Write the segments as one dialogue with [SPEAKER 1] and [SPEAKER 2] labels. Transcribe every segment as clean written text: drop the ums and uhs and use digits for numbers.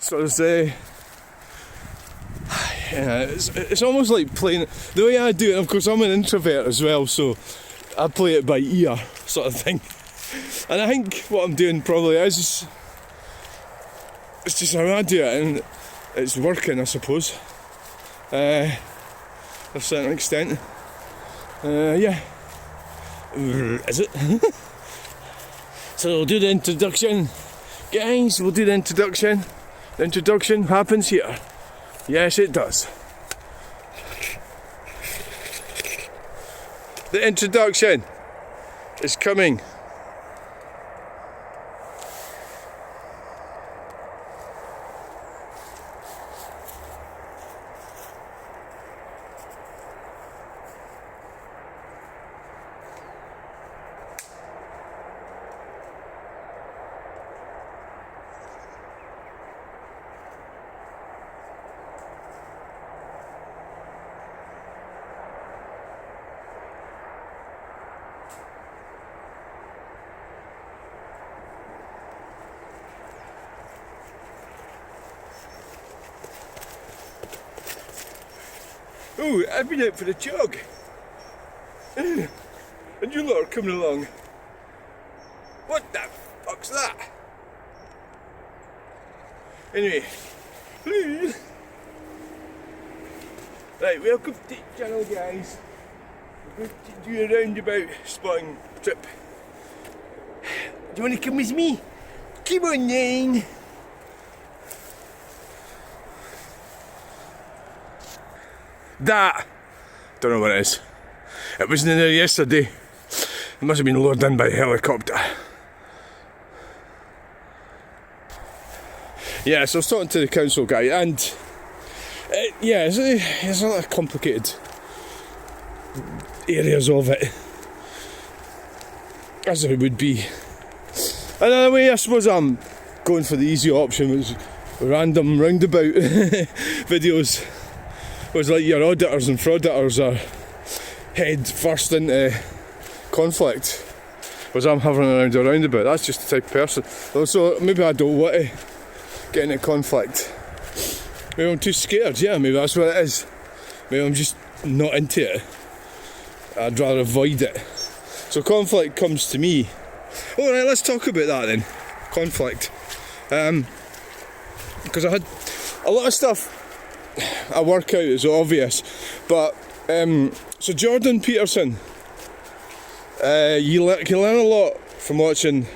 [SPEAKER 1] sort of say, yeah, it's almost like playing the way I do it. Of course, I'm an introvert as well, so I play it by ear, sort of thing. And I think what I'm doing probably is it's just how I do it, and it's working, I suppose, to a certain extent. Yeah, is it? So we'll do the introduction, guys. We'll do the introduction. The introduction happens here. Yes, it does. The introduction is coming. Oh, I've been out for a jog. And you lot are coming along. What the fuck's that? Anyway. Right, welcome to the channel, guys. We're going to do a roundabout spotting trip. Do you want to come with me? Come on then. That, don't know what it is. It wasn't in there yesterday. It must have been lowered in by helicopter. Yeah, so I was talking to the council guy, and yeah, there's a lot of complicated areas of it, as there would be. Another way, I suppose I'm going for the easy option, was random roundabout videos. Was like your auditors and frauditors are head first into conflict, whereas I'm hovering around a roundabout. That's just the type of person. Also, maybe I don't want to get into conflict. Maybe I'm too scared. Yeah, maybe that's what it is. Maybe I'm just not into it. I'd rather avoid it. So conflict comes to me. Alright, let's talk about that then. Conflict. Because I had a lot of stuff I work out is obvious, but so Jordan Peterson, you can learn a lot from watching.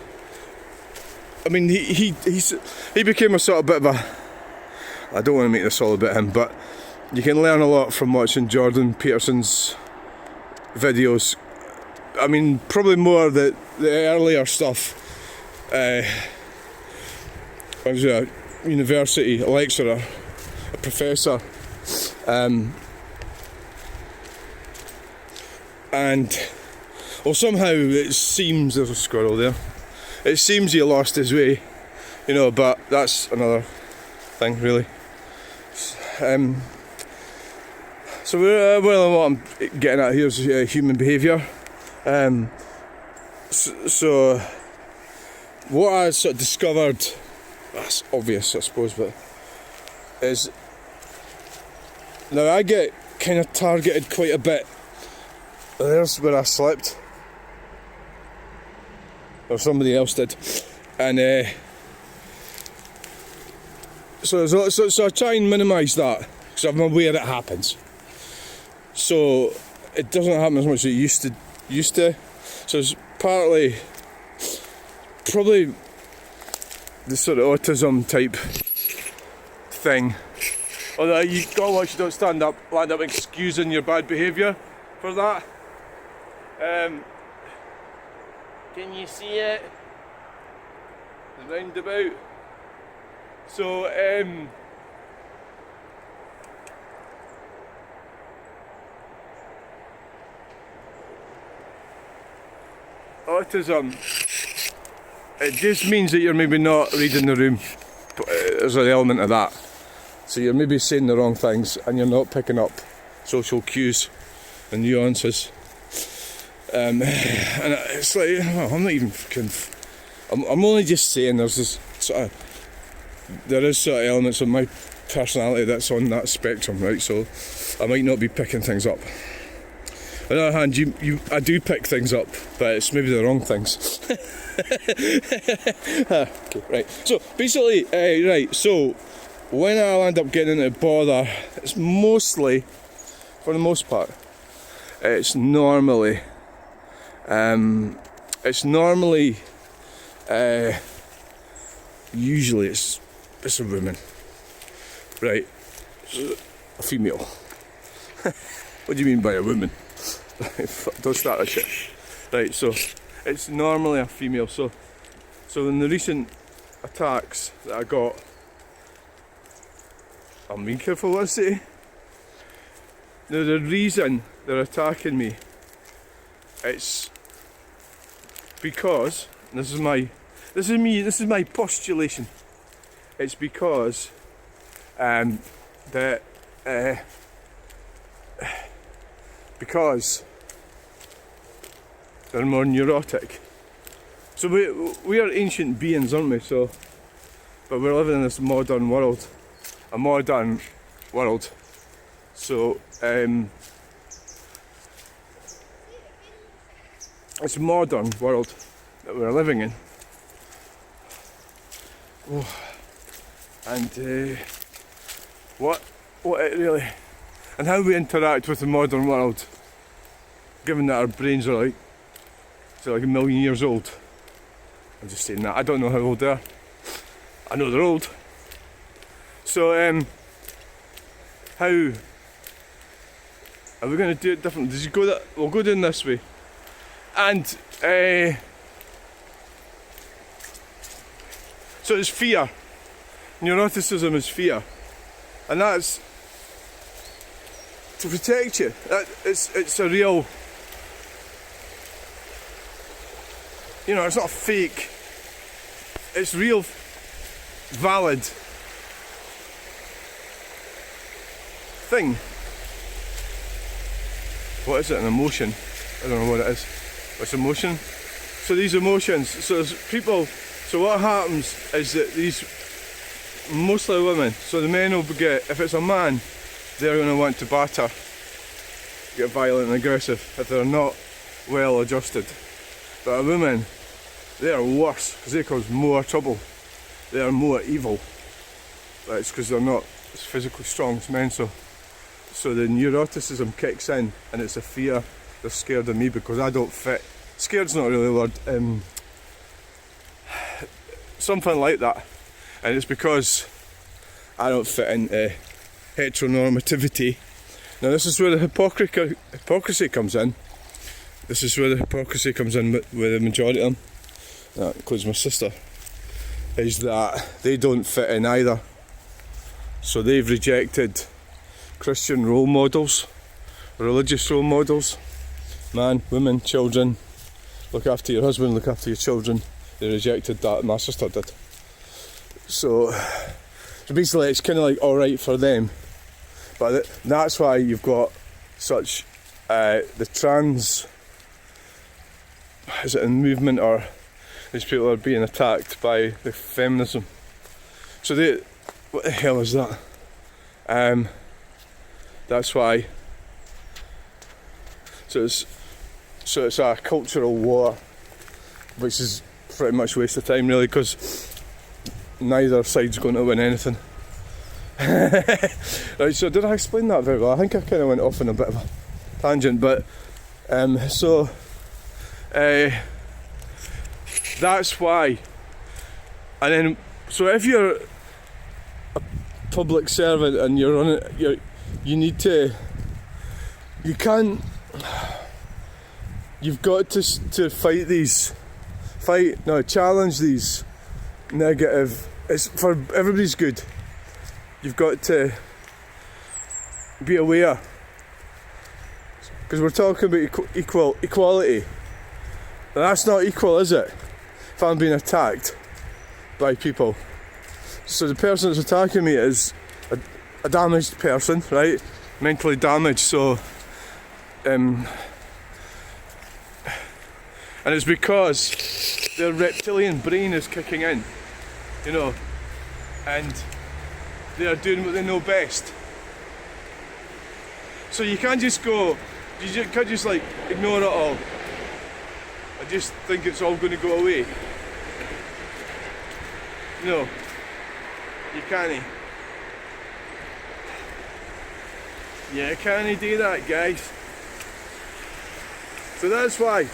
[SPEAKER 1] I mean, he became a sort of bit of a, I don't want to make this all about him, but you can learn a lot from watching Jordan Peterson's videos. I mean, probably more the earlier stuff. I was a university lecturer, a professor, and well, somehow it seems there's a squirrel there. It seems he lost his way, you know, but that's another thing, really. So well, what I'm getting at here is human behaviour. So what I sort of discovered, that's obvious I suppose, but is now I get kind of targeted quite a bit. There's where I slipped, or somebody else did, and so I try and minimise that because I'm aware it happens. So it doesn't happen as much as it used to. So it's partly probably the sort of autism type thing. Although you gotta watch, you don't stand up, land up excusing your bad behaviour for that. Can you see it? The roundabout. So autism, it just means that you're maybe not reading the room. There's an element of that. So you're maybe saying the wrong things and you're not picking up social cues and nuances. And it's like, I'm not even fucking, I'm only just saying there's this sort of there is sort of elements of my personality that's on that spectrum, right? So I might not be picking things up. On the other hand, I do pick things up, but it's maybe the wrong things. Okay, right. So basically, right. So when I end up getting into bother, it's mostly, for the most part, it's normally, usually it's a woman, right? A female. What do you mean by a woman? Don't start that shit. Right, so it's normally a female. So in the recent attacks that I got, I'm being careful what I say. Now the reason they're attacking me, it's because, and this is my postulation. It's because because they're more neurotic. So we are ancient beings, aren't we? So, but we're living in this modern world, a modern world. So it's a modern world that we're living in. Oh. And what it really, and how we interact with the modern world, given that our brains are like 1,000,000 years old. I'm just saying that. I don't know how old they are. I know they're old. So how are we going to do it differently? Does you go that? We'll go down this way, and so it's fear. Neuroticism is fear, and that's to protect you. It's a real, it's not fake. It's real, valid thing. What is it? An emotion? I don't know what it is. What's emotion? So these emotions. So there's people. So what happens is that these, mostly women. So the men will get, if it's a man, they're going to want to batter, get violent and aggressive if they're not well adjusted. But a woman, they are worse because they cause more trouble. They are more evil. But it's because they're not as physically strong as men. So the neuroticism kicks in, and it's a fear. They're scared of me because I don't fit. Scared's not really a word. Something like that. And it's because I don't fit into heteronormativity. Now this is where the hypocrisy comes in. This is where the hypocrisy comes in with the majority of them. That includes my sister. Is that they don't fit in either. So they've rejected Christian role models, religious role models. Man, women, children. Look after your husband, look after your children. They rejected that. My sister did. So basically it's kind of like alright for them, but that's why you've got such the trans, is it a movement, or these people are being attacked by the feminism. So what the hell is that? That's why. So it's a cultural war, which is pretty much a waste of time really, because neither side's going to win anything. Right, so did I explain that very well? I think I kind of went off on a bit of a tangent, but that's why. And then, so if you're a public servant and you're on it, you've got to challenge these negative. It's for everybody's good. You've got to be aware, because we're talking about equality. But that's not equal, is it? If I'm being attacked by people. So the person that's attacking me is a damaged person, right? Mentally damaged. So and it's because their reptilian brain is kicking in. and they are doing what they know best. So you can't just go, you can't just like ignore it all. I just think it's all going to go away. No, you can't. You can't do that, guys. So that's why.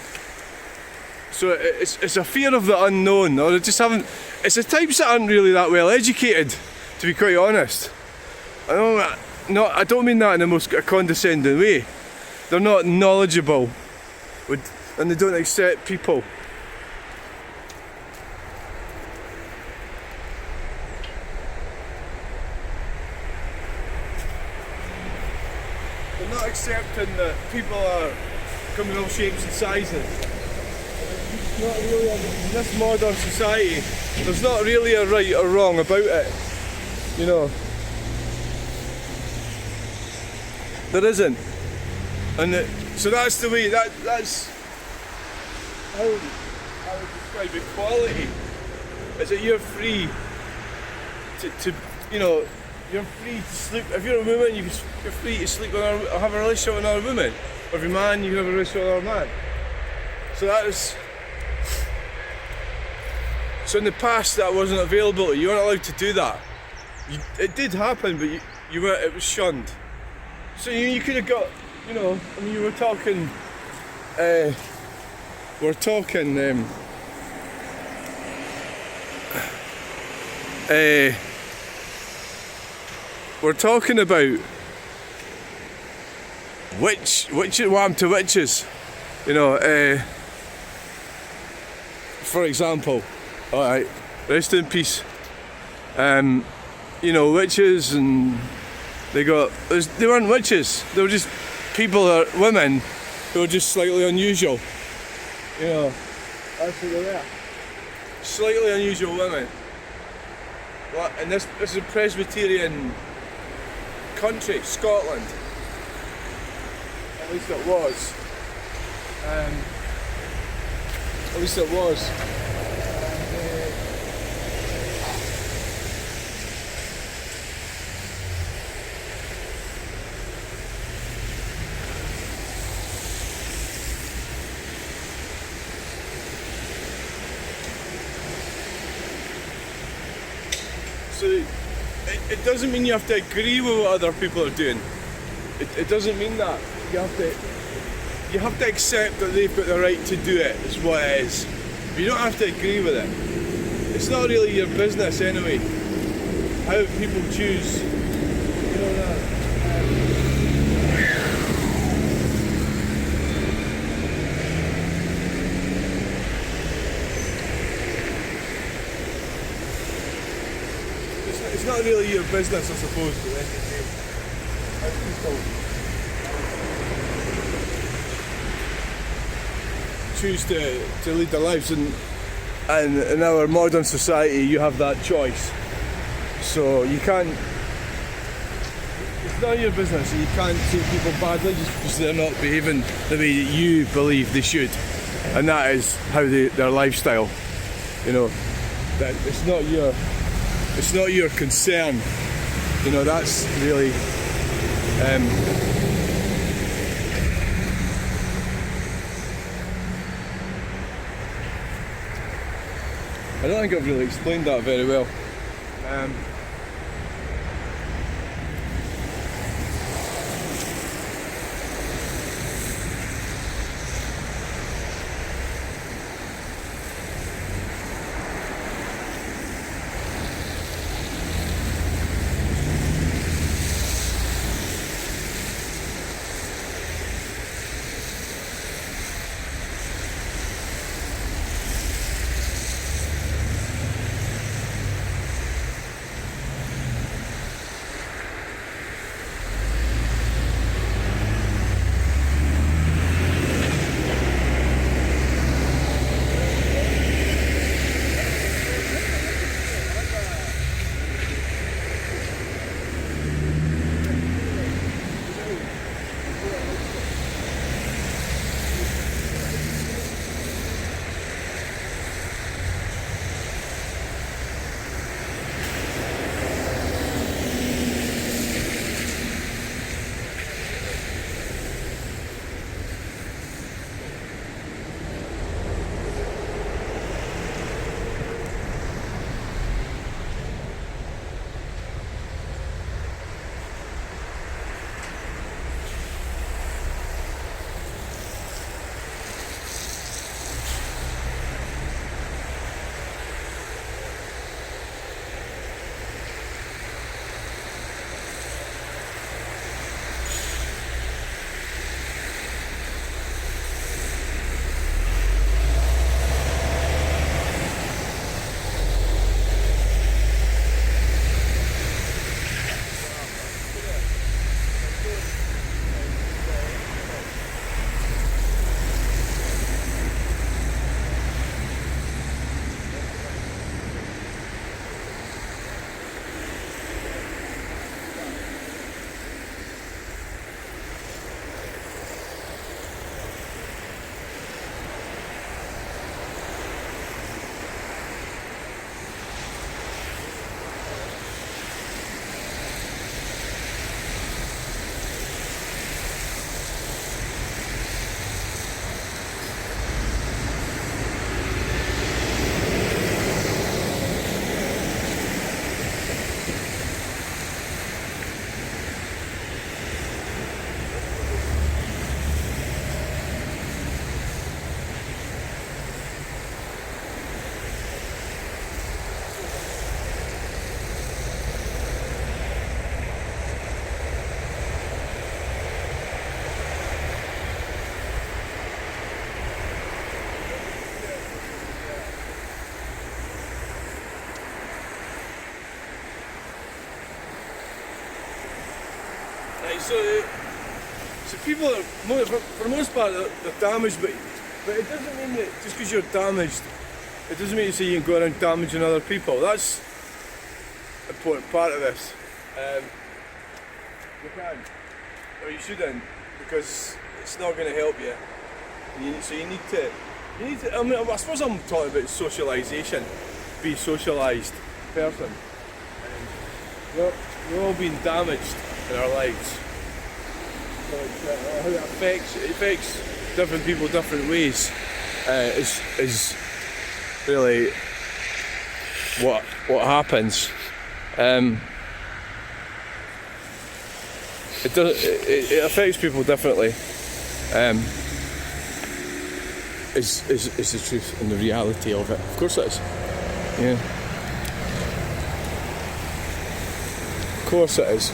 [SPEAKER 1] So it's a fear of the unknown, or they just haven't. It's the types that aren't really that well educated, to be quite honest. I don't mean that in the most condescending way. They're not knowledgeable, and they don't accept people. They're not accepting that people are coming in all shapes and sizes. Not really, in this modern society, there's not really a right or wrong about it, you know. There isn't, and so that's the way. That's how I would describe equality. Is that you're free to you know, you're free to sleep. If you're a woman, you're free to sleep with or have a relationship with another woman. Or if you're a man, you can have a relationship with another man. So that is. So in the past, that wasn't available. You weren't allowed to do that. It did happen, but you were. It was shunned. So you could have got, you know. I mean, you were talking. We're talking. We're talking about what happened to witches, you know. For example. Alright, rest in peace. You know, witches, and they weren't witches, they were just people, women, who were just slightly unusual. You know, that's what they were. Slightly unusual women. And this is a Presbyterian country, Scotland. At least it was. At least it was. So it doesn't mean you have to agree with what other people are doing. It doesn't mean that. You have to accept that they've got the right to do it, is what it is. But you don't have to agree with it. It's not really your business anyway, how people choose. You know that. It's not really your business, I suppose, at the end of the day. How people choose to lead their lives, and in our modern society you have that choice. So you can't, it's not your business, you can't treat people badly just because they're not behaving the way that you believe they should. And that is how their lifestyle, you know, that it's not your concern, you know. That's really I don't think I've really explained that very well. Right, so people are, for the most part, they're damaged, but it doesn't mean that just because you're damaged, it doesn't mean to say you can go around damaging other people. That's an important part of this. You can, or you shouldn't, because it's not going to help you. So you need to. I mean, I suppose I'm talking about socialisation. Be a socialised person. We're all being damaged in our lives. So how it affects different people different ways is really what happens. It affects people differently. Is the truth and the reality of it. Of course it is. Yeah. Of course it is.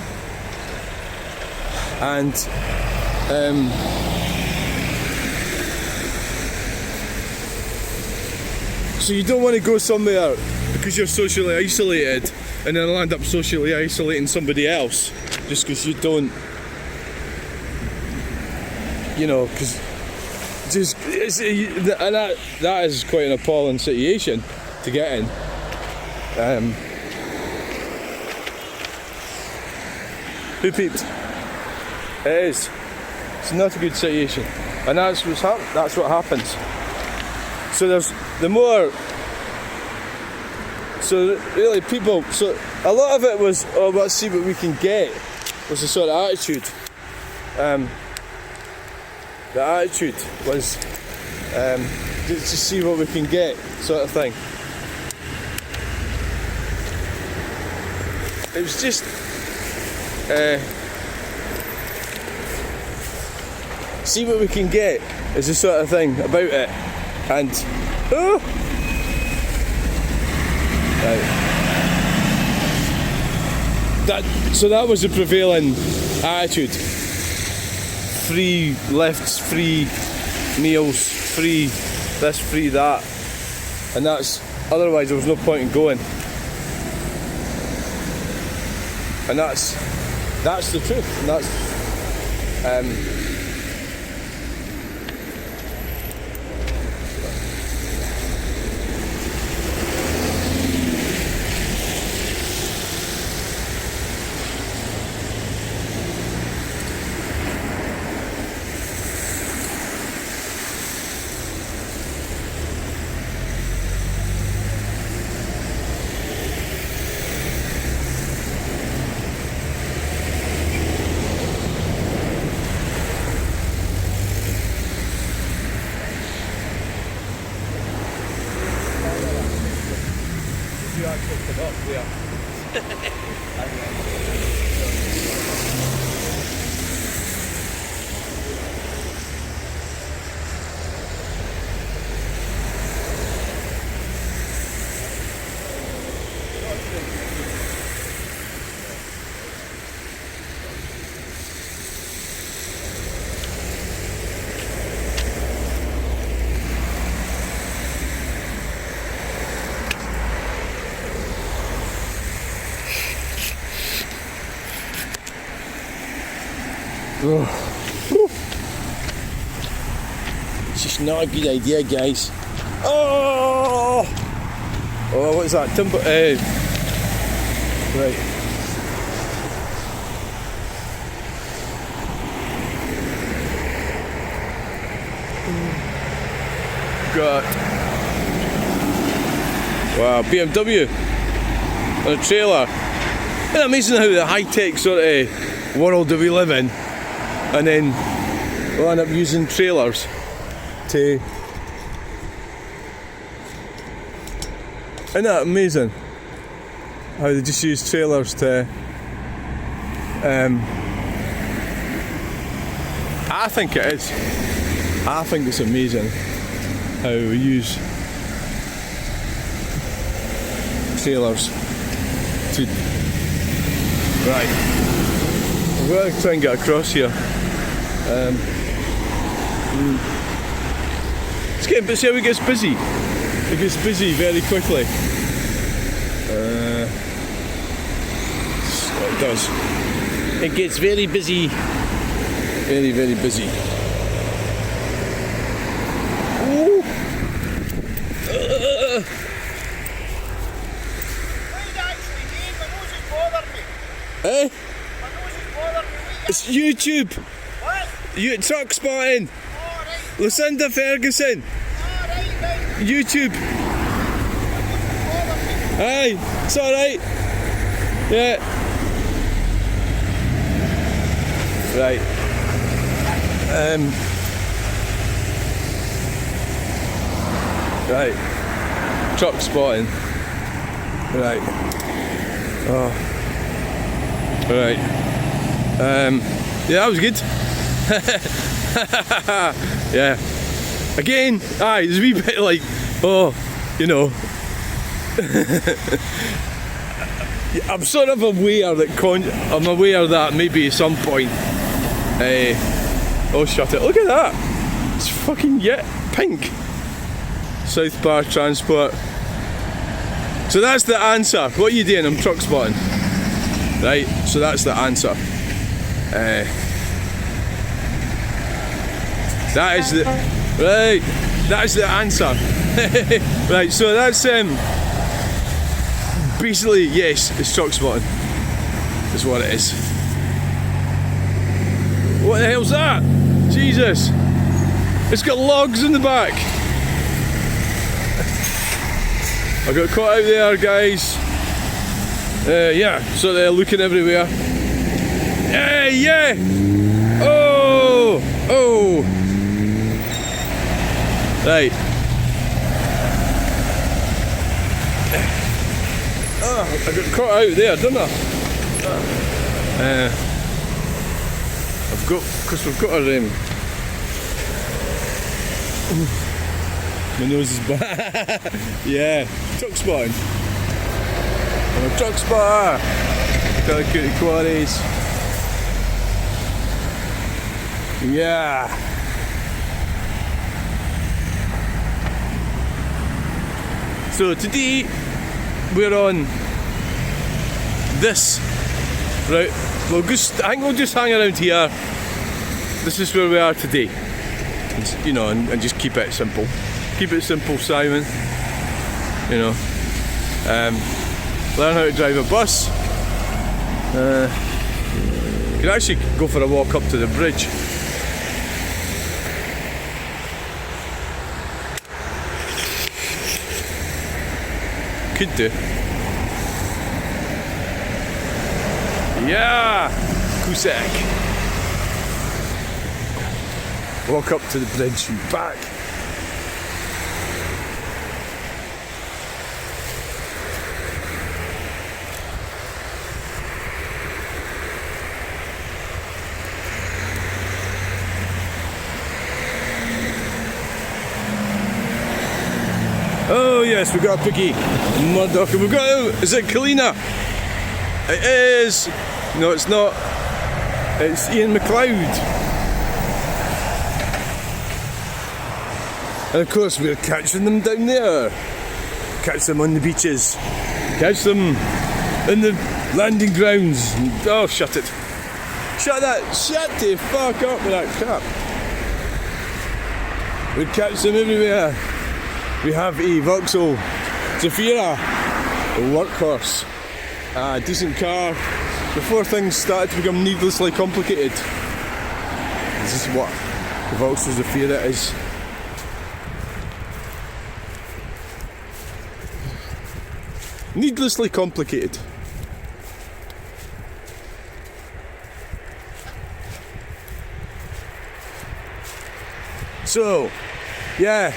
[SPEAKER 1] And so you don't want to go somewhere because you're socially isolated and then end up socially isolating somebody else just because you don't, because and that is quite an appalling situation to get in. Who peeped? It is. It's not a good situation, and that's what happens. So there's the more. So really, people. So a lot of it was, oh, let's see what we can get. Was the sort of attitude. The attitude was to see what we can get, sort of thing. It was just see what we can get is the sort of thing about it, and that was the prevailing attitude. Free lifts, free meals, free this, free that, and otherwise there was no point in going. And that's the truth, and that's it's just not a good idea, guys. Oh, what is that? Timber. Right. Got wow, BMW on a trailer. Isn't it amazing how the high-tech sort of world that we live in, and then we'll end up using trailers to. Isn't that amazing? How they just use trailers to. I think it is. I think it's amazing how we use trailers to. Right. I'm going to try and get across here. It's getting busy. How it gets busy. It gets busy very quickly. It does. it gets very busy. Very, very busy. Ooh. Eh? It's YouTube.
[SPEAKER 2] What?
[SPEAKER 1] You truck spotting.
[SPEAKER 2] Oh, right.
[SPEAKER 1] Lucinda Ferguson.
[SPEAKER 2] Oh, right.
[SPEAKER 1] YouTube. Aye, it's alright. Yeah. Right. Right. Truck spotting. Right. Oh. Right. Yeah, that was good. Yeah. Again, aye, there's a wee bit like, oh, you know. I'm sort of aware that maybe at some point. Oh, shut it! Look at that. It's fucking pink. South Bar Transport. So that's the answer. What are you doing? I'm truck spotting. Right. So that's the answer. That is the right. That is the answer. Right. So that's basically, yes, it's truck spotting. Is what it is. What the hell's that? Jesus! It's got logs in the back. I got caught out there, guys. Yeah, so they're looking everywhere. Yeah! Oh! Oh! Right. I got caught out there, didn't I? Because we've got our my nose is bad. Yeah, truck spotting. I'm a truck spotter. Calicut Quarries. Yeah. So today we're on this route. I think we'll just hang around here. This is where we are today. You know, and just keep it simple. Keep it simple, Simon. You know. Learn how to drive a bus. You can actually go for a walk up to the bridge. Could do. Yeah! Cusack. Walk up to the bridge and back. Oh yes, we got a piggy. Murdoch. We've got, is it Kalina? It is. No, it's not. It's Ian McLeod. And of course we're catching them down there. Catch them on the beaches. Catch them in the landing grounds. Oh, shut it. Shut the fuck up with that crap. We catch them everywhere. We have a Vauxhall Zafira, a workhorse, a decent car, before things started to become needlessly complicated. This is what the Vauxhall Zafira is. Needlessly complicated. So, yeah.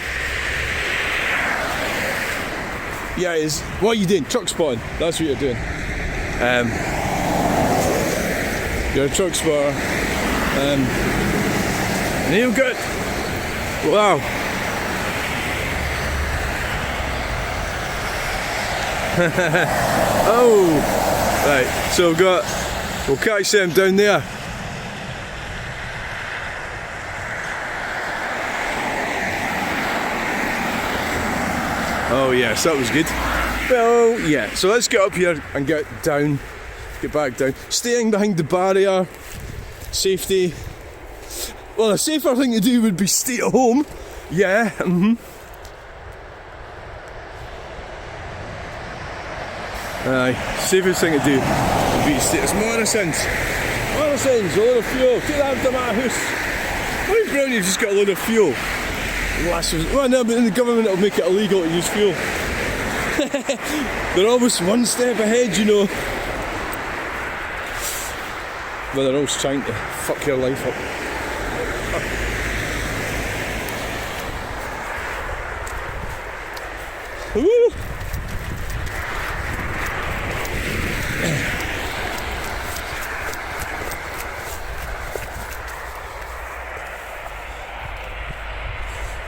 [SPEAKER 1] Yeah, what are you doing? Truck spotting. That's what you're doing. You're a truck spotter. And you've got, wow. Oh, right. So we'll catch them down there. Oh yes, that was good. Well, yeah, so let's get up here and get down Get back down. Staying behind the barrier. Safety. Well, a safer thing to do would be stay at home. Yeah, Aye, safest thing to do would be to stay. It's Morrison's, a load of fuel. Take that to my house. Why brilliant, you've just got a load of fuel. Well, no, but then the government will make it illegal to use fuel. They're always one step ahead, you know. But they're always trying to fuck your life up. Woo!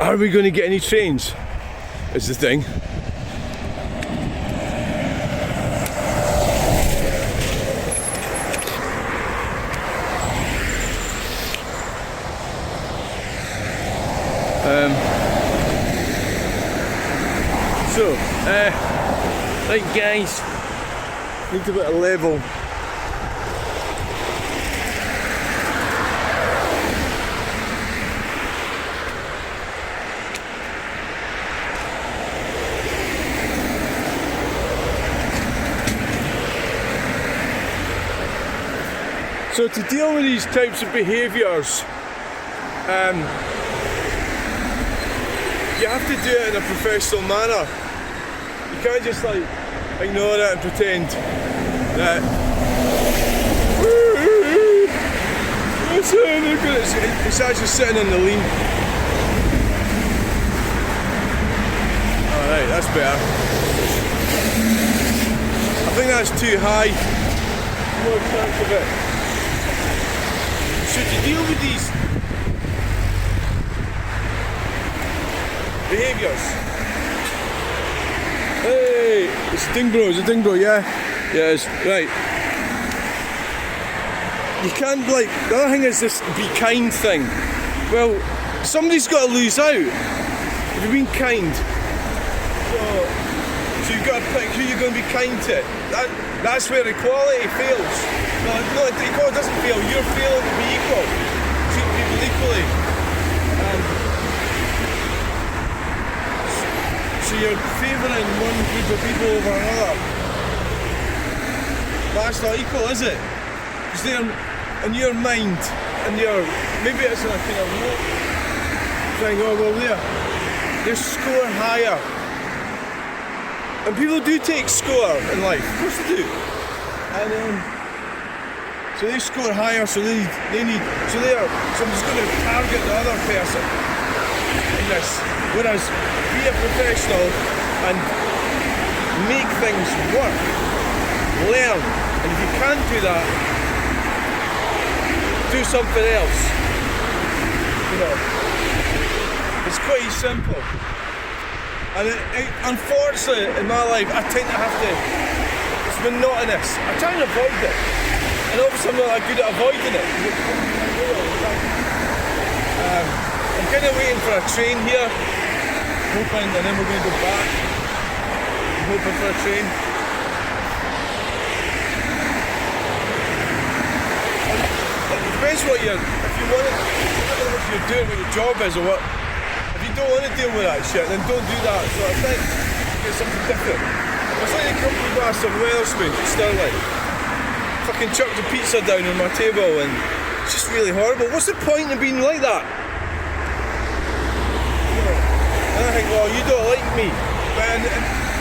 [SPEAKER 1] Are we going to get any trains? Is the thing. Right guys, need a bit of level. So to deal with these types of behaviours, you have to do it in a professional manner. You can't just like ignore it and pretend that it's actually sitting in the lean. Alright, that's better. I think that's too high. More chance of it. So to deal with these behaviours. Hey, it's a Dingbro, yeah? Yeah, it's right. You can't the other thing is this be kind thing. Well, somebody's got to lose out. If you're being kind. So you've got to pick who you're going to be kind to. That's where equality fails. No, equality doesn't fail. You're failing to be equal. Treat people equally. So you're favouring one group of people over another. That's not equal, is it? Because they're in your mind, maybe it's in a kind of rote thing, they score higher. And people do take score in life, of course they do. And so they score higher, so somebody's going to target the other person in this. Whereas, be a professional and make things work. Learn. And if you can't do that, do something else. You know. It's quite simple. And unfortunately, in my life, I tend to have to, it's monotonous. I try and avoid it. And obviously I'm not that good at avoiding it. I'm kind of waiting for a train here. Hoping, and then we're going to go back. I'm hoping for a train. It depends what if you want it, if you're doing what your job is or what. If you don't want to deal with that shit, then don't do that sort of thing. Get something different. It's like the company bastard Weatherspoon at Stirling. Fucking chucked the pizza down on my table and it's just really horrible. What's the point of being like that? And I think, well, you don't like me,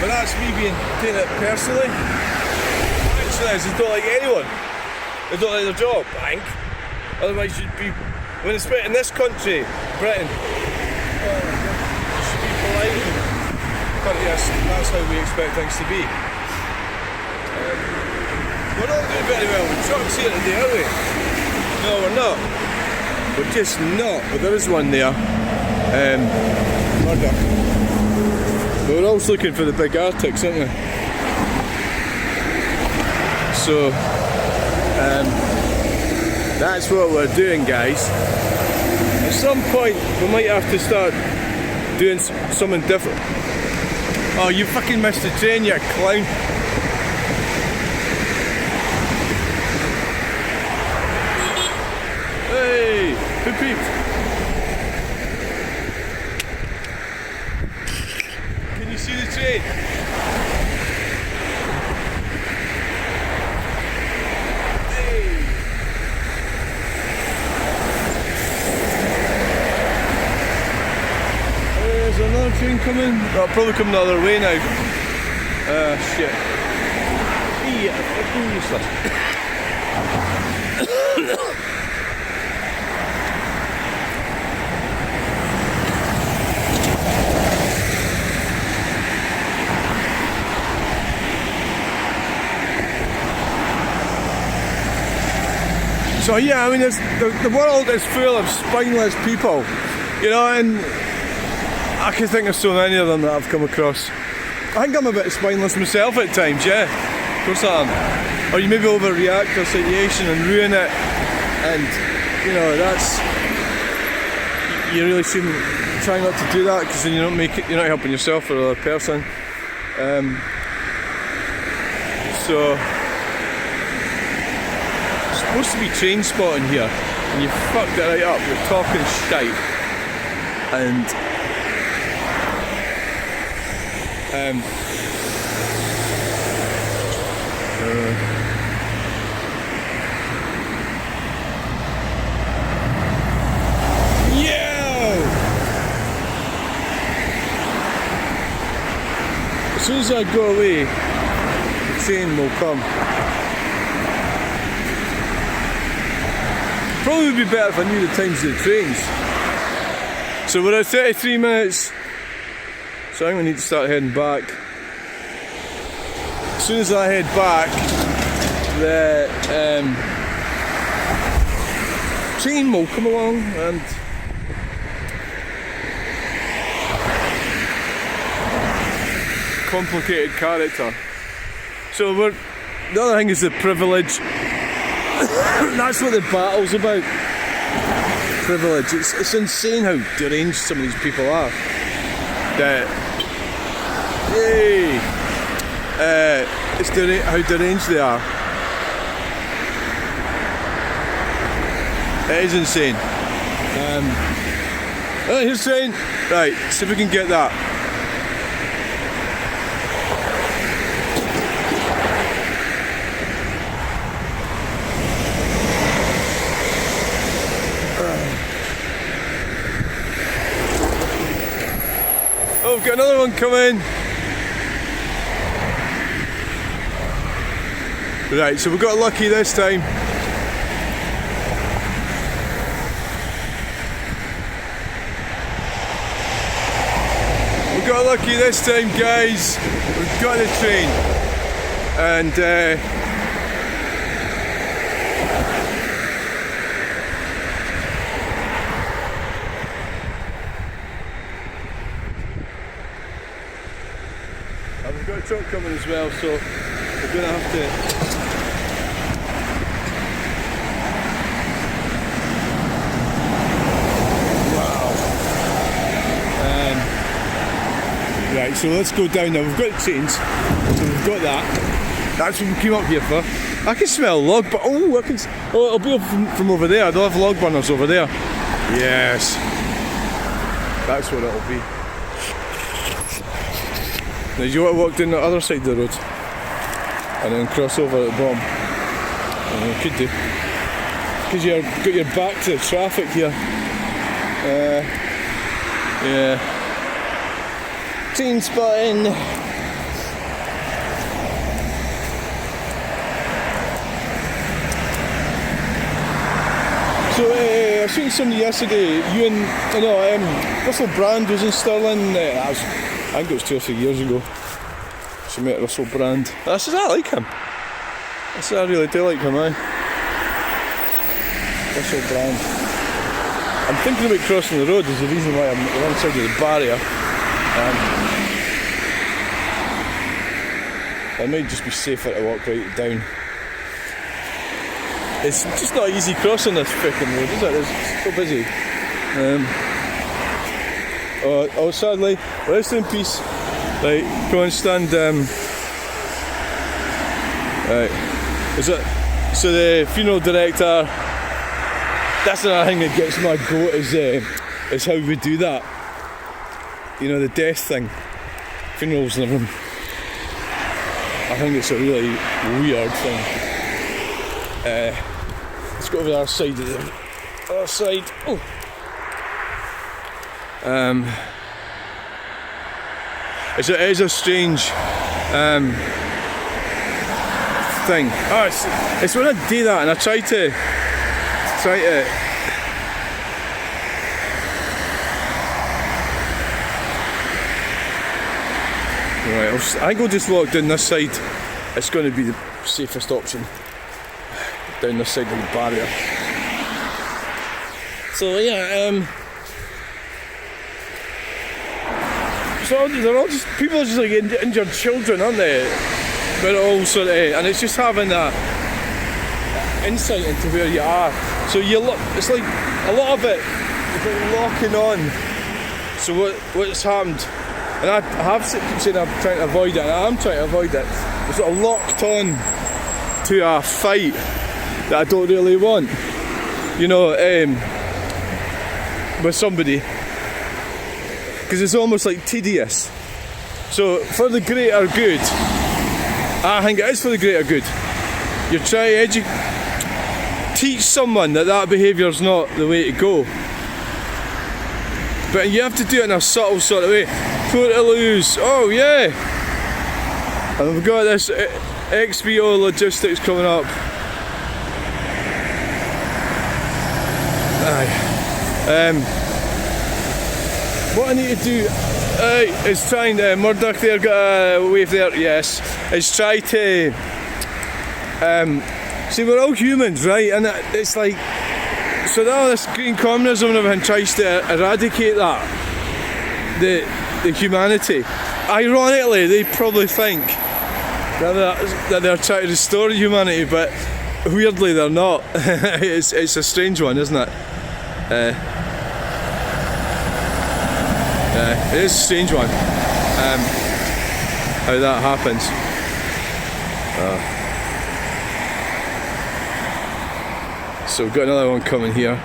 [SPEAKER 1] but that's me taking it personally. Actually, they don't like anyone. They don't like their job, I think. Otherwise, you'd be, when it's in this country, Britain, you should be polite and courteous. That's how we expect things to be. We're not doing very well with trucks here today, are we? No, we're not. We're just not. But there is one there. Murder. But we're always looking for the big Arctics, aren't we? So, that's what we're doing, guys. At some point, we might have to start doing something different. Oh, you fucking missed the train, you clown. Who peeped? Can you see the train? Hey. There's another train coming. That'll probably come the other way now. Shit. Yeah, fucking useless. So yeah, I mean, the world is full of spineless people, you know, and I can think of so many of them that I've come across. I think I'm a bit spineless myself at times, yeah, of course I am. Or you maybe overreact to a situation and ruin it, and you know, that's, you really shouldn't try not to do that, because then you're not helping yourself or the other person. So supposed to be train spotting here, and you fucked it right up. You're talking shite, and as soon as I go away, the train will come. Probably would be better if I knew the times of the trains. So we're at 33 minutes, so I think we need to start heading back. As soon as I head back, the train will come along, and complicated character. So the other thing is the privilege. That's what the battle's about. Privilege. It's insane how deranged some of these people are. It's how deranged they are. It is insane. Oh, here's the train. Right, see if we can get that. Oh, we've got another one coming. Right, so we got lucky this time. We got lucky this time, guys. We've got the train, and we've got a truck coming as well, so we're going to have to. Wow. Right, so let's go down now. We've got the trains, so we've got that. That's what we came up here for. I can smell log, but it'll be from over there. They'll have log burners over there. Yes, that's what it'll be. Now, do you want to walk down the other side of the road and then cross over at the bottom? You could do, because you've got your back to the traffic here. Yeah. Train spotting. So I've seen somebody yesterday. Russell Brand was in Stirling. I think it was 2 or 3 years ago. She met Russell Brand. I said, I like him. I said, I really do like him, Russell Brand. I'm thinking about crossing the road. There's a reason why I'm on the wrong side of the barrier. It might just be safer to walk right down. It's just not easy crossing this frickin' road, is it? It's so busy. Sadly, rest in peace. Right, go and stand. Right, is it? So the funeral director That's another thing that gets my goat is how we do that. You know, the death thing, funerals and everything. I think it's a really weird thing. Let's go over the other side of the other side. Oh. It is a strange thing. Oh, it's when I do that and I try to right, I think we'll just walk down this side. It's going to be the safest option. Down this side of the barrier. So yeah, so they're all just, people are just like injured children, aren't they? But all sort of, and it's just having that insight into where you are. So you look, it's like a lot of it is like locking on. So what's happened? And I have keep saying I'm trying to avoid it, and I am trying to avoid it. I'm sort of locked on to a fight that I don't really want. You know, with somebody. Because it's almost like tedious. So for the greater good, I think it is for the greater good. You're trying to teach someone that behaviour's not the way to go. But you have to do it in a subtle sort of way. Throw it to lose. Oh yeah! And we've got this XBO logistics coming up. Aye. What I need to do is try and Murdoch there got a wave there, yes. Is try to see, we're all humans, right? And it's like, so all this green communism and everything tries to eradicate that, the humanity. Ironically, they probably think that they're trying to restore humanity, but weirdly they're not. It's a strange one, isn't it? It is a strange one, how that happens. So we've got another one coming here.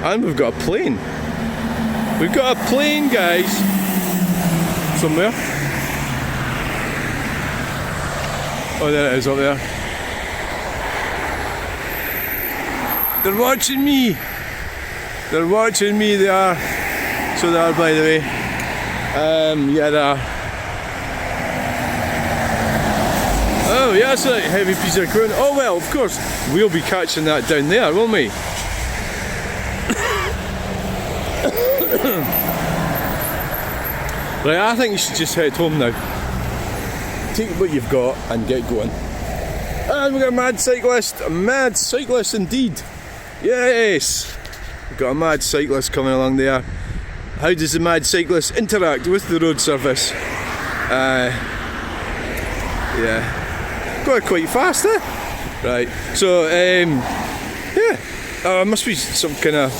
[SPEAKER 1] And we've got a plane. We've got a plane, guys. Somewhere. Oh, there it is up there. They're watching me. They're watching me, they are. So they are, by the way. Yeah, they are. Oh, yeah, that's a heavy piece of equipment. Oh, well, of course, we'll be catching that down there, won't we? Right, I think you should just head home now. Take what you've got and get going. And we've got a mad cyclist indeed. Yes, we've got a mad cyclist coming along there. How does the mad cyclist interact with the road surface? Yeah, going quite fast, eh? Right, so yeah, must be some kind of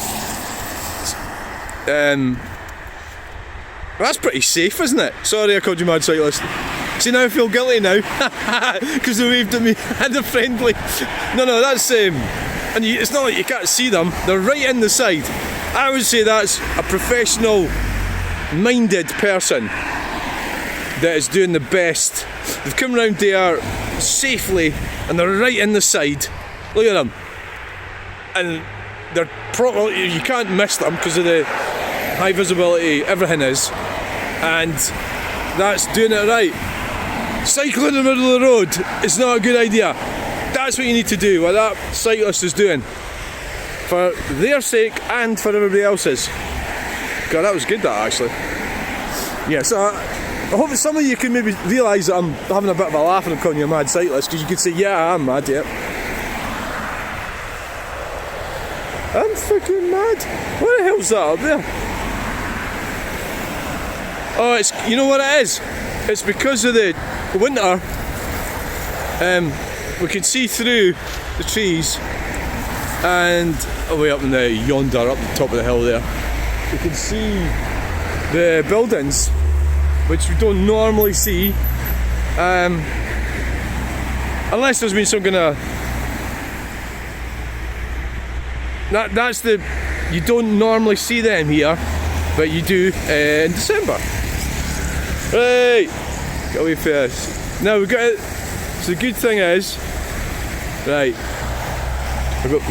[SPEAKER 1] that's pretty safe, isn't it? Sorry I called you mad cyclist. See, now I feel guilty now because they waved at me and they're friendly. No, that's and it's not like you can't see them, they're right in the side. I would say that's a professional minded person that is doing the best. They've come round there safely and they're right in the side. Look at them. And they're probably, you can't miss them because of the high visibility everything is, and that's doing it right. Cycling in the middle of the road is not a good idea. That's what you need to do, what that cyclist is doing, for their sake and for everybody else's. God, that was good, that actually. Yeah, so I hope that some of you can maybe realise that I'm having a bit of a laugh and I'm calling you a mad cyclist, because you could say, yeah, I am mad, yeah. I'm fucking mad. What the hell's that up there? Oh, it's, you know what it is? It's because of the winter. We can see through the trees, and way up in the yonder, up the top of the hill there, we can see the buildings, which we don't normally see. unless there's been some kind of... That's the... You don't normally see them here, but you do in December. Right, get away first. Now we've got it. So the good thing is, right, we've got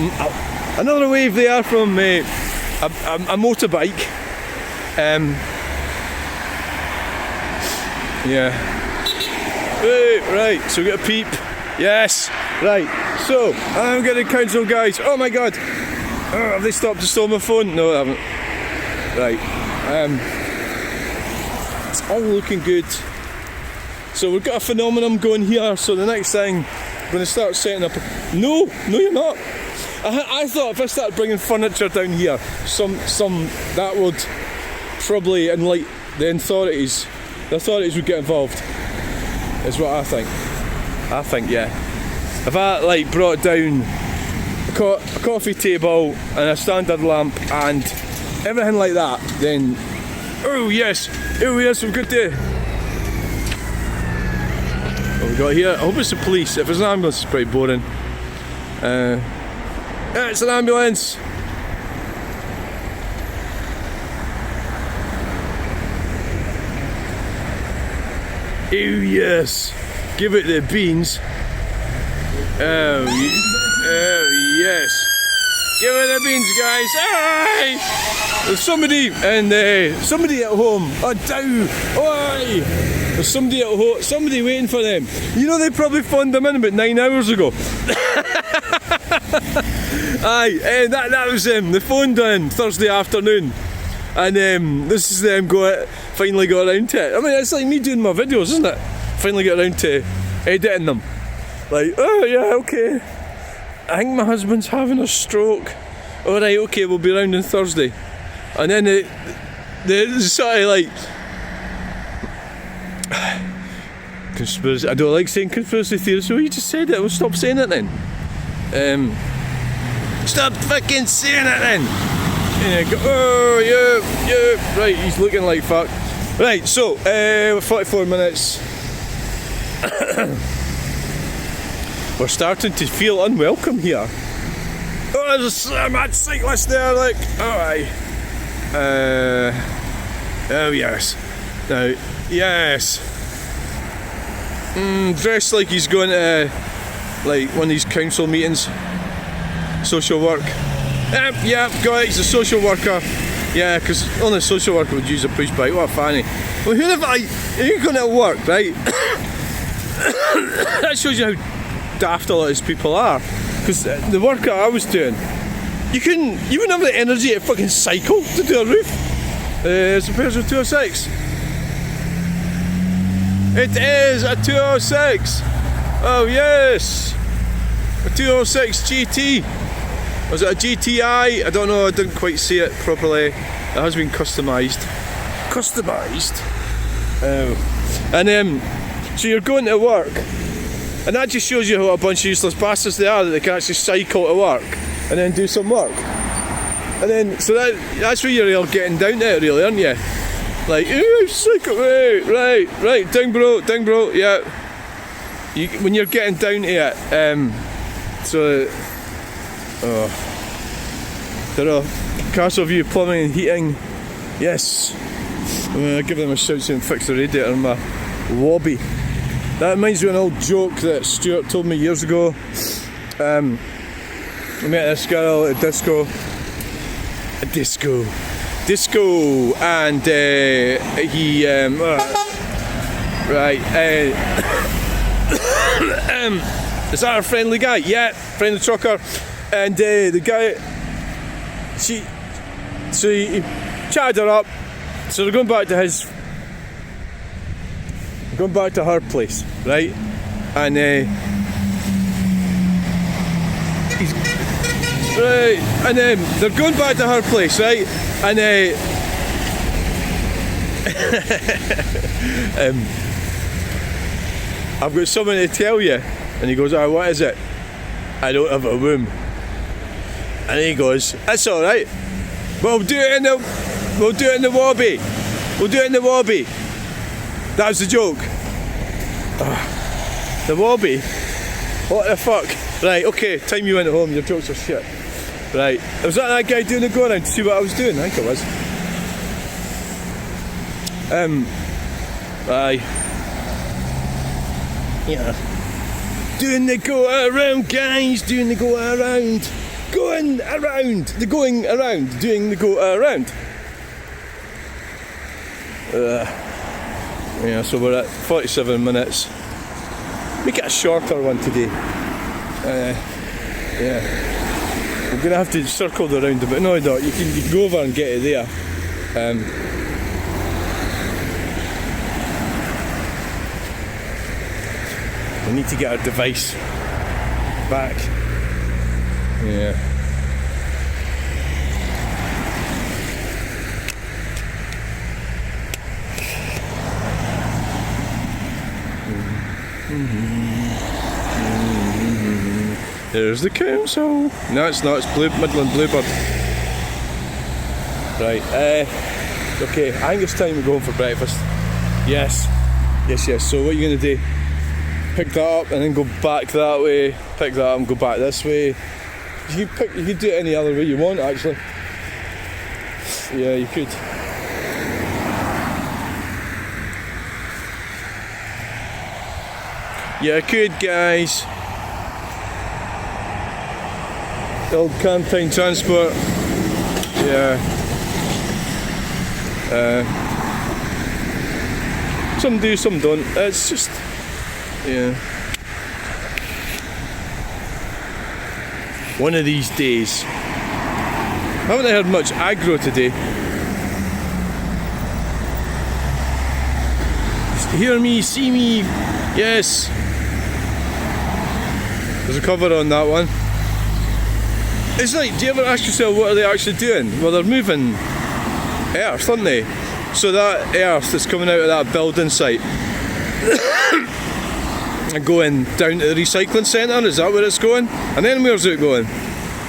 [SPEAKER 1] another wave there from a motorbike. Yeah. Right, so we got a peep. Yes. Right. So I'm getting council guys. Oh my god. Oh, have they stopped to steal my phone? No, they haven't. Right. It's all looking good. So we've got a phenomenon going here. So the next thing, we're going to start setting up. No, you're not. I thought if I started bringing furniture down here, some that would probably, and like the authorities would get involved. Is what I think. I think, yeah. If I like brought down a coffee table and a standard lamp and everything like that, then oh yes, we've got the... What we got here? I hope it's the police. If it's an ambulance, it's pretty boring. Yeah, it's an ambulance. Oh yes, give it the beans. Oh yes, give it the beans, guys. Aye! There's somebody and somebody at home. Oh dow! Oi! There's somebody at home. Somebody waiting for them. You know they probably phoned them in about 9 hours ago. Aye, that was them. They phoned in Thursday afternoon. And this is them finally got around to it. I mean, it's like me doing my videos, isn't it? Finally get around to editing them. Like, oh yeah, okay. I think my husband's having a stroke. Alright, okay, we'll be around on Thursday. And then they sort of like... Conspiracy... I don't like saying conspiracy theory, so you just said it. Well, stop saying it then. Stop fucking saying it then! Yeah, go, oh yeah, right, he's looking like fuck. Right, so 44 minutes. We're starting to feel unwelcome here. Oh, there's a mad cyclist there, like, oh aye. Oh yes. Now, yes. Dressed like he's going to like one of these council meetings. Social work. Yeah, got it, he's a social worker. Yeah, because only a social worker would use a push bike. What a fanny. Well, who the fuck, you're going to work, right? That shows you how daft a lot of these people are. Because the work that I was doing, you wouldn't have the energy to fucking cycle to do a roof. It's a Peugeot 206. It is a 206. Oh yes, a 206 GT. Was it a GTI? I don't know, I didn't quite see it properly. It has been customised. Oh. And so you're going to work, and that just shows you how a bunch of useless bastards they are, that they can actually cycle to work and then do some work. And then, so that's where you're all getting down to it, really, aren't you? Like, cycle, right, ding bro, yeah. When you're getting down to it, there are Castle View Plumbing and Heating. Yes, I'm going to give them a shout to and fix the radiator in my lobby. That reminds me of an old joke that Stuart told me years ago. I met this girl at a disco, and he is that a friendly guy? Yeah, friendly trucker. And the guy, he chatted her up. So they're going back to her place, right? And they're going back to her place, right? And I've got something to tell you. And he goes, oh, what is it? I don't have a womb. And he goes, that's alright. We'll do it in the wobby. That was the joke. The wobby What the fuck? Right, okay, time you went home, your jokes are shit. Right, was that guy doing the go around to see what I was doing? I think it was. Aye. Yeah. Doing the go around, guys, doing the go around. Going around, the going around, doing the go around. Yeah, so we're at 47 minutes. Make it a shorter one today. Yeah. We're gonna have to circle the roundabout. No, you can go over and get it there. We need to get our device back. Yeah. There's the council. No, it's not. It's Midland Bluebird. Right. Okay. I think it's time to go home for breakfast. Yes. So what are you going to do? Pick that up and then go back that way. Pick that up and go back this way. You could do it any other way you want, actually. Yeah, you could. Yeah, I could, guys. Old campaign transport. Yeah. Some do, some don't. It's just, yeah. One of these days. I haven't heard much aggro today. Hear me, see me. Yes. There's a cover on that one. It's like, do you ever ask yourself what are they actually doing? Well, they're moving earth, aren't they? So that earth that's coming out of that building site and going down to the recycling centre, is that where it's going? And then where's it going?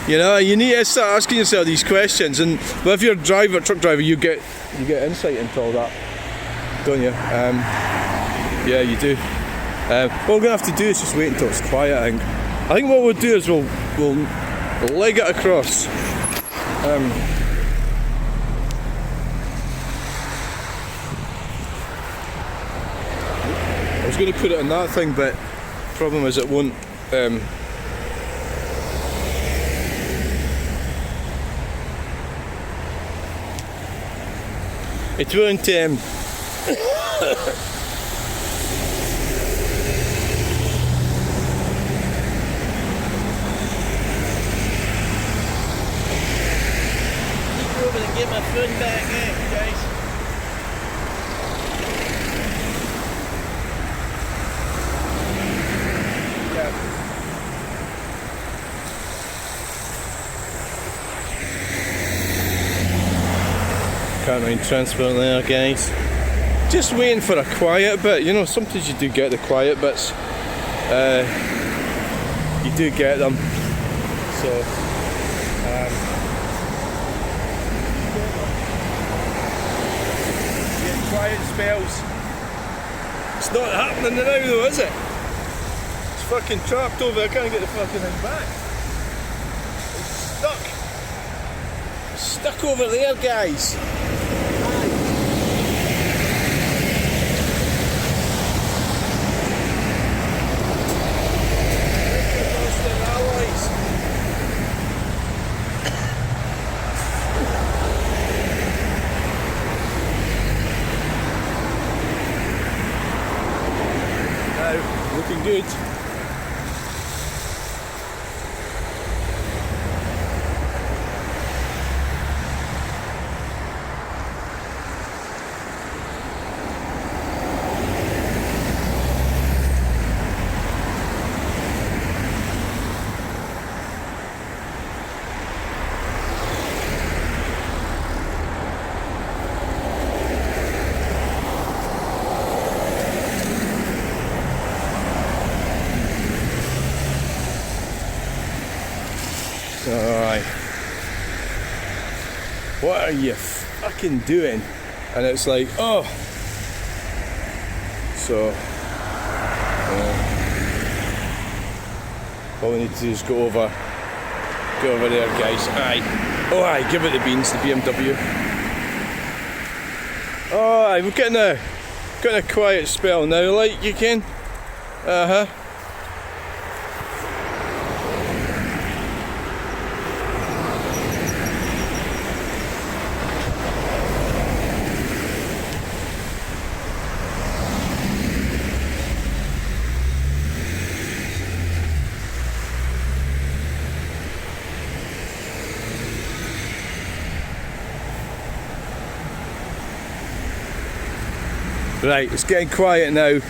[SPEAKER 1] You know, you need to start asking yourself these questions. And well, if you're a truck driver, you get insight into all that, don't you? Yeah, you do. What we're gonna have to do is just wait until it's quiet. I think what we'll do is we'll leg it across. I was going to put it on that thing, but the problem is it won't. It won't.
[SPEAKER 2] Get my phone back, guys. Yeah.
[SPEAKER 1] Can't mind transport there, guys. Just waiting for a quiet bit. You know, sometimes you do get the quiet bits. You do get them. So. Quiet spells. It's not happening now though, is it? It's fucking trapped over. I can't get the fucking thing back. It's stuck over there, guys. Looking good. Alright. What are you fucking doing? And it's like, oh. So. All we need to do is go over there, guys. Aye. Oh, aye, give it the beans, the BMW. Oh, aye, we're getting a quiet spell now, like you can. Uh-huh. Right, it's getting quiet now. I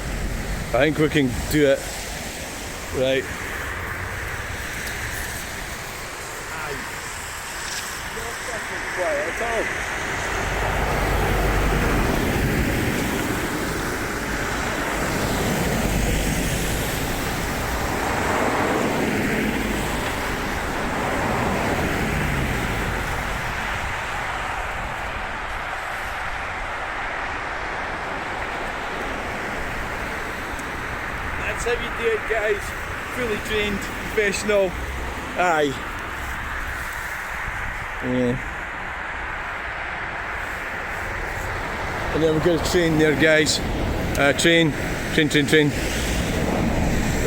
[SPEAKER 1] think we can do it. Right. Not quiet at all. That's how you do it, guys. Fully trained, professional. Aye. Yeah. And then we're going to train there, guys. Train.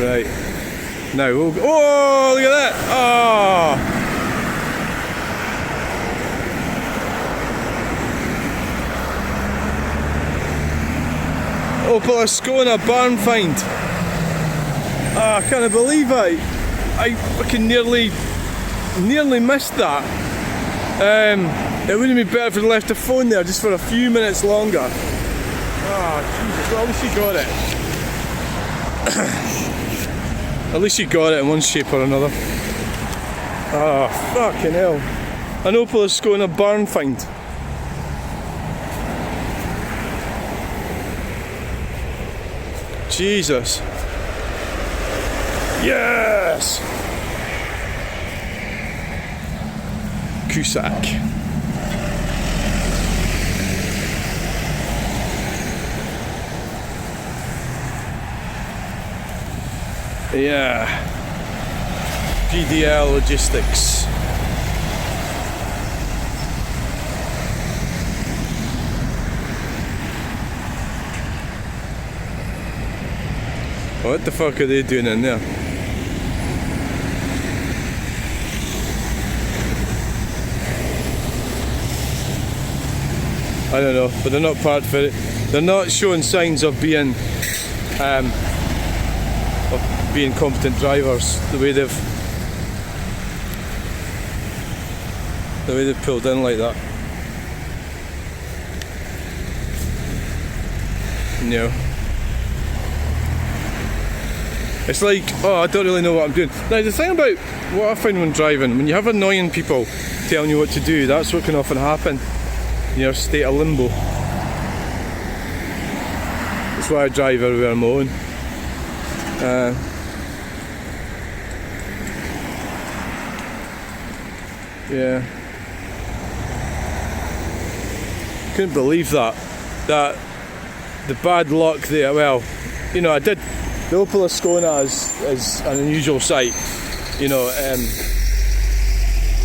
[SPEAKER 1] Right. Now we'll go. Oh, look at that! Oh! Opel Ascona barn find. Oh, I can't believe I fucking nearly missed that. It wouldn't be better if I'd left the phone there just for a few minutes longer. Oh, Jesus, well, at least you got it. At least you got it in one shape or another. Oh, fucking hell. An Opel Ascona barn find. Jesus. Yes! Cusack. Yeah. PDL Logistics. What the fuck are they doing in there? I don't know, but they're not part for it. They're not showing signs of being competent drivers. The way they've pulled in like that. No. It's like, oh, I don't really know what I'm doing. Now the thing about what I find when driving, when you have annoying people telling you what to do, that's what can often happen. You know, state of limbo. That's why I drive everywhere on my own. Yeah. Couldn't believe that. The bad luck there. Well, you know, I did. The Opel Ascona is an unusual sight. You know,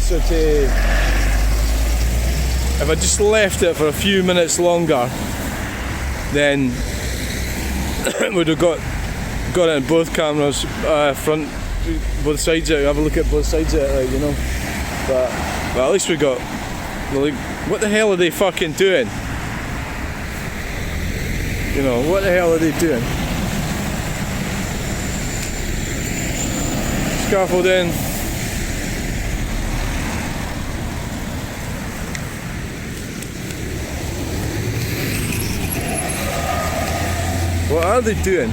[SPEAKER 1] so if I just left it for a few minutes longer, then would have got it in both cameras, front, both sides of it. Have a look at both sides of it, like, you know. But at least we got. Like, what the hell are they fucking doing? You know, what the hell are they doing? Scaffolding. What are they doing?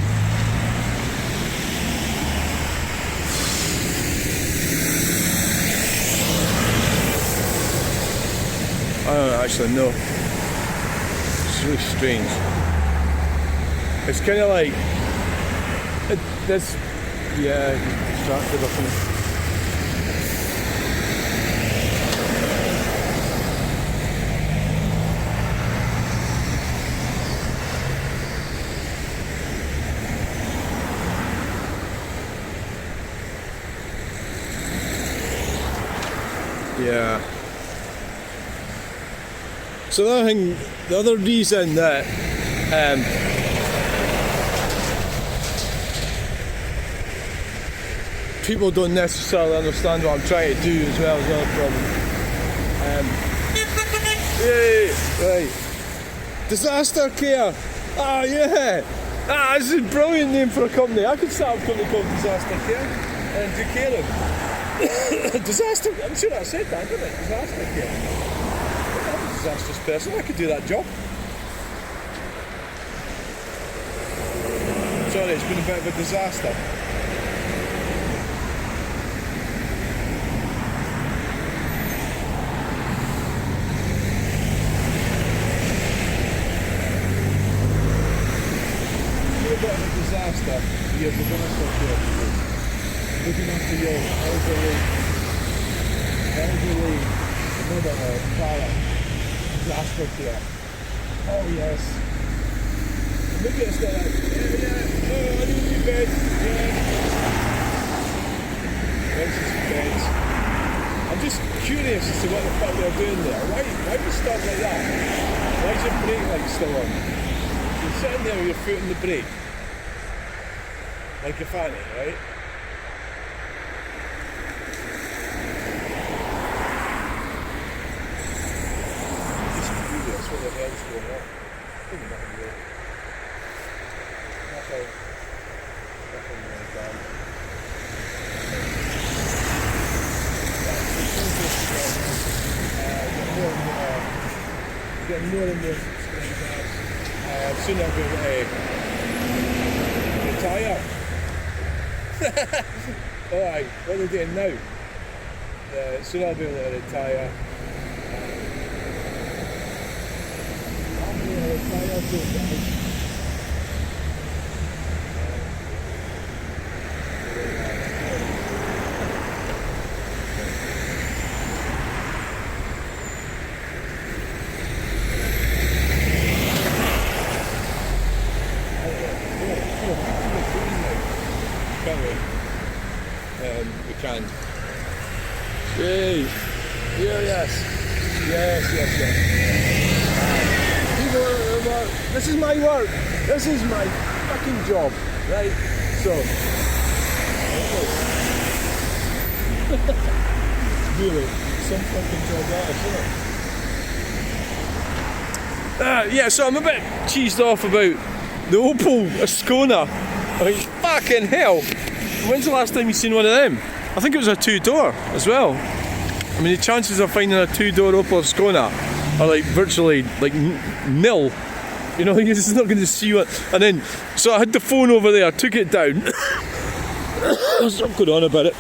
[SPEAKER 1] I don't actually know. It's really strange. It's kind of like this. Yeah, distracted up in it. Yeah. So the other reason that people don't necessarily understand what I'm trying to do as well is another problem. Yay! Right. Disaster care! Ah, yeah! Ah, this is a brilliant name for a company. I could start a company called Disaster Care and do caring. Disaster, I'm sure I said that, didn't I? Disaster care. I'm a disastrous person, I could do that job. Sorry, it's been a bit of a disaster. A bit of a disaster. You're the disaster care. Looking after your elderly mother or father. Disaster care. Oh yes. Look at us like that. Yeah. Oh, I need a new bed. Yeah. There's his bed. I'm just curious as to what the fuck they're doing there. Why do you start like that? Why is your brake light still on? You're sitting there with your foot in the brake. Like a fanny, right? Just curious what the hell's going on. Maybe nothing really. Nothing really bad. Getting more and more subscribers. Soon I'll be able to retire. Alright, what are they doing now? Soon I'll be able to retire. I'll be able to retire soon, guys. We can. Yay! Yeah, yes. People, this is my work. This is my fucking job, right? So, really, some fucking job that is, isn't it? Yeah, so I'm a bit cheesed off about the Opel Ascona. I mean, fucking hell! When's the last time you seen one of them? I think it was a two-door as well. I mean, the chances of finding a two-door Opel Ascona are like virtually like nil. You know, you're just not going to see one. And then, so I had the phone over there, took it down. Stop going on about it.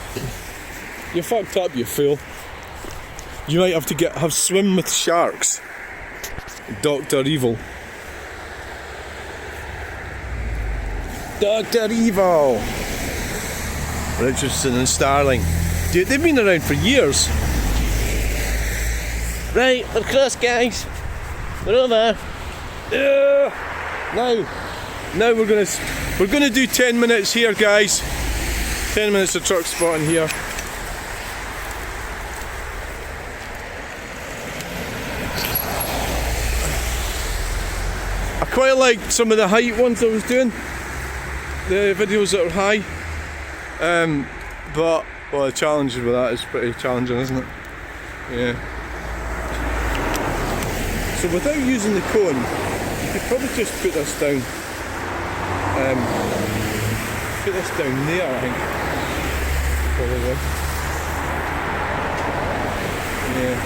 [SPEAKER 1] You're fucked up, you fool. You might have to have swim with sharks. Dr. Evil. Dr. Evil. Richardson and Stirling. Dude, they've been around for years. Right, we're across, guys. We're over. Now we're gonna do 10 minutes here, guys. 10 minutes of truck spotting here. I quite liked some of the height ones I was doing. The videos that are high. But well, the challenge with that is pretty challenging, isn't it? Yeah. So without using the cone, you could probably just put this down. Put this down there, I think. Probably. Yeah.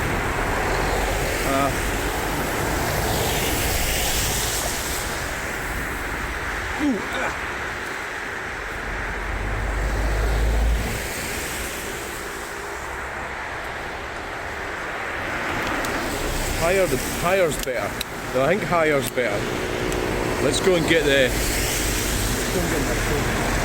[SPEAKER 1] Ooh, ah. Higher's better. No, I think higher's better. Let's go and get the. Let's go and get my phone.